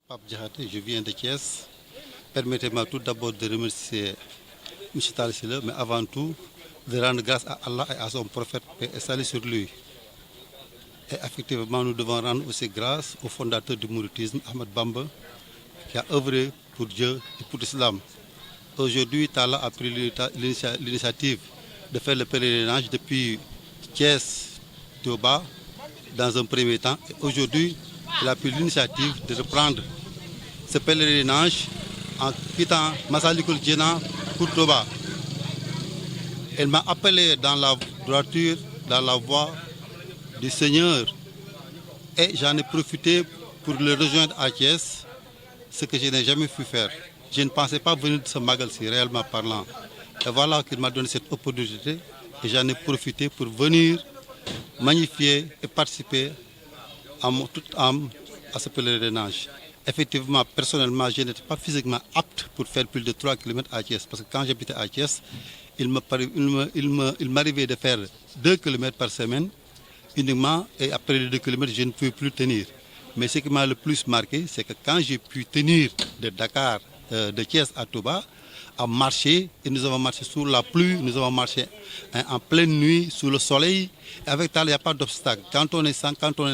Pape Diakhaté, je viens de Thiès. Permettez-moi tout d'abord de remercier M. Talisile, mais avant tout de rendre grâce à Allah et à son prophète, paix et salut sur lui. Et effectivement, nous devons rendre aussi grâce au fondateur du mouridisme, Ahmed Bamba, qui a œuvré pour Dieu et pour l'islam. Aujourd'hui, Tala a pris l'initiative de faire le pèlerinage depuis Thiès, Touba, dans un premier temps. Et aujourd'hui, il a pris l'initiative de reprendre ce pèlerinage en quittant Massalikul Djinan pour Touba. Elle m'a appelé dans la droiture, dans la voie du Seigneur, et j'en ai profité pour le rejoindre à Thiès, ce que je n'ai jamais pu faire. Je ne pensais pas venir de ce magal-ci, réellement parlant. Et voilà qu'il m'a donné cette opportunité et j'en ai profité pour venir magnifier et participer à mon toute âme à ce pèlerinage. Effectivement, personnellement, je n'étais pas physiquement apte pour faire plus de 3 km à Thiès. Parce que quand j'habitais à Thiès, il m'arrivait de faire 2 km par semaine uniquement. Et après les 2 km, je ne pouvais plus tenir. Mais ce qui m'a le plus marqué, c'est que quand j'ai pu tenir de Dakar, de Thiès à Touba, à marcher, et nous avons marché sous la pluie, nous avons marché en pleine nuit, sous le soleil. Avec Tal, il n'y a pas d'obstacle. Quand on est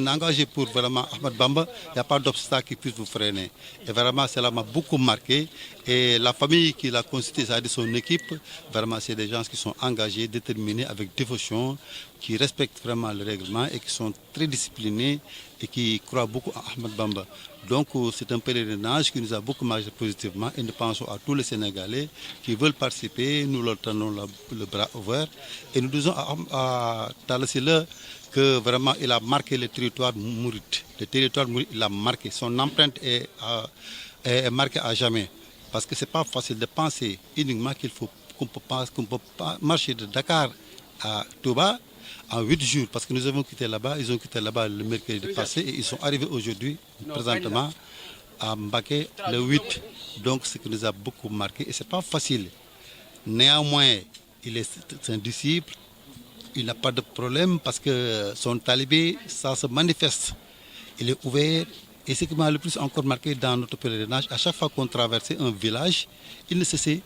engagé pour vraiment Ahmed Bamba, il n'y a pas d'obstacle qui puisse vous freiner. Et vraiment, cela m'a beaucoup marqué. Et la famille qui l'a constituée, c'est-à-dire son équipe, vraiment, c'est des gens qui sont engagés, déterminés, avec dévotion, qui respectent vraiment le règlement et qui sont très disciplinés et qui croient beaucoup à Ahmed Bamba. Donc c'est un pèlerinage qui nous a beaucoup marqué positivement et nous pensons à tous les Sénégalais qui veulent participer, nous leur tenons le bras ouvert et nous disons à Talasila que vraiment il a marqué le territoire mouride. Le territoire mouride, il a marqué, son empreinte est marquée à jamais. Parce que ce n'est pas facile de penser uniquement qu'on peut pas marcher de Dakar à Touba en 8 jours, parce que nous avons quitté là-bas, ils ont quitté là-bas le mercredi passé et ils sont arrivés aujourd'hui, présentement, à Mbaké le 8. Donc ce qui nous a beaucoup marqué, et ce n'est pas facile. Néanmoins, c'est un disciple, il n'a pas de problème parce que son talibé, ça se manifeste. Il est ouvert. Et ce qui m'a le plus encore marqué dans notre pèlerinage, à chaque fois qu'on traversait un village, il ne cessait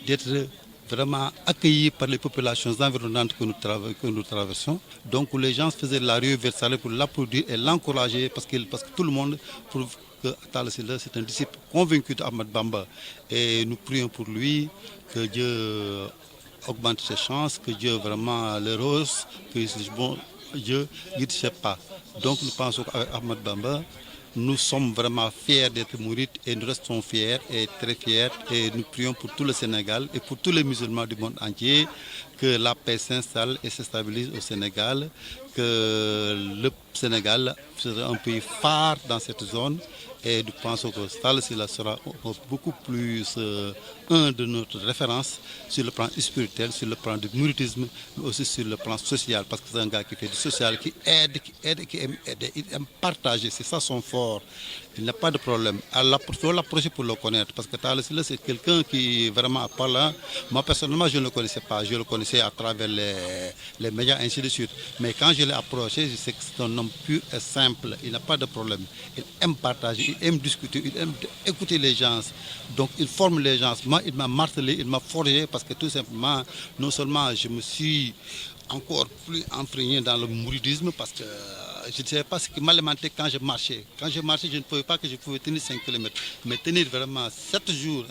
d'être vraiment accueilli par les populations environnantes que nous traversons. Donc les gens faisaient la rue vers Salé pour l'applaudir et l'encourager parce que tout le monde prouve que Talasila, c'est un disciple convaincu d'Ahmed Bamba. Et nous prions pour lui, que Dieu augmente ses chances, que Dieu vraiment le rose, que bon, Dieu guide ses pas. Donc nous pensons qu'avec Ahmed Bamba, nous sommes vraiment fiers d'être mourides et nous restons fiers et très fiers et nous prions pour tout le Sénégal et pour tous les musulmans du monde entier que la paix s'installe et se stabilise au Sénégal, que le Sénégal sera un pays phare dans cette zone et nous pensons que Talasila sera beaucoup plus un de notre référence sur le plan spirituel, sur le plan du mouridisme, mais aussi sur le plan social, parce que c'est un gars qui fait du social, qui aide, qui aime aider, il aime partager, c'est ça son fort. Il n'a pas de problème. Il faut l'approcher pour le connaître, parce que Talasila, c'est quelqu'un qui vraiment parle. Moi, personnellement, je ne le connaissais pas. Je le connaissais à travers les médias, ainsi de suite. Mais quand je l'ai approché, je sais que c'est un homme pur et simple. Il n'a pas de problème. Il aime partager, il aime discuter, il aime écouter les gens. Donc, il forme les gens. Moi, il m'a martelé, il m'a forgé, parce que tout simplement, non seulement je me suis encore plus imprégné dans le mouridisme, parce que je ne savais pas ce qui m'alimentait quand je marchais. Quand je marchais, je ne pouvais pas que je pouvais tenir 5 km. Mais tenir vraiment 7 jours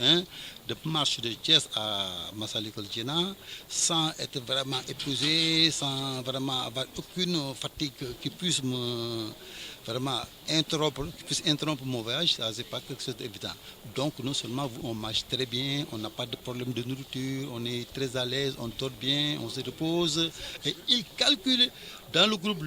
de marche de Thiès à Massalikul Djinan sans être vraiment épuisé, sans vraiment avoir aucune fatigue qui puisse me vraiment interrompre mon voyage, ça c'est pas quelque chose d'évident. Donc non seulement on marche très bien, on n'a pas de problème de nourriture, on est très à l'aise, on dort bien, on se repose. Et il calcule dans le groupe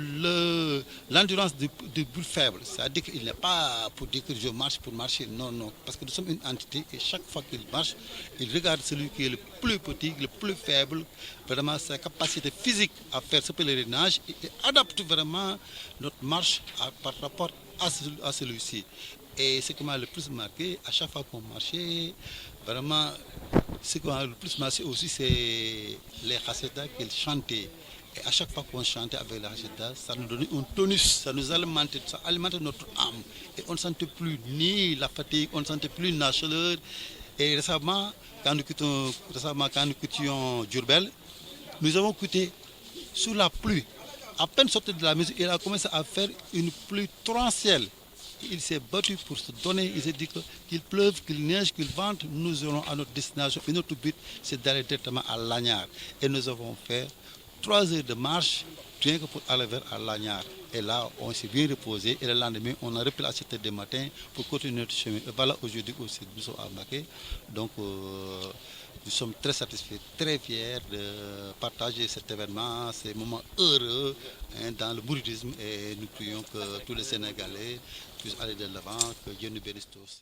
l'endurance du plus faible. C'est-à-dire qu'il n'est pas pour dire que je marche pour marcher. Non, non. Parce que nous sommes une entité et chaque fois qu'il marche, il regarde celui qui est le plus petit, le plus faible, vraiment sa capacité physique à faire ce pèlerinage et adapte vraiment notre marche par rapport à celui-ci. Et ce qui m'a le plus marqué, à chaque fois qu'on marchait, vraiment, ce qui m'a le plus marqué aussi, c'est les chasseta qu'il chantait. Et à chaque fois qu'on chantait avec la Hacheta, ça nous donnait un tonus, ça alimentait notre âme. Et on ne sentait plus ni la fatigue, on ne sentait plus la chaleur. Et récemment, quand nous quittions Djurbel, nous avons quitté sous la pluie. À peine sorti de la musique, il a commencé à faire une pluie torrentielle. Il s'est battu pour se donner. Il s'est dit qu'il pleuve, qu'il neige, qu'il vente. Nous irons à notre destination. Et notre but, c'est d'aller directement à Lagnar. Et nous avons fait 3 heures de marche, rien que pour aller vers Lagnar. Et là, on s'est bien reposé. Et le lendemain, on a repris la 7 heures du matin pour continuer notre chemin. Et voilà, aujourd'hui aussi, nous sommes à Maké. Donc, nous sommes très satisfaits, très fiers de partager cet événement, ces moments heureux hein, dans le mouridisme. Et nous prions que tous les Sénégalais puissent aller de l'avant, que Dieu nous bénisse tous.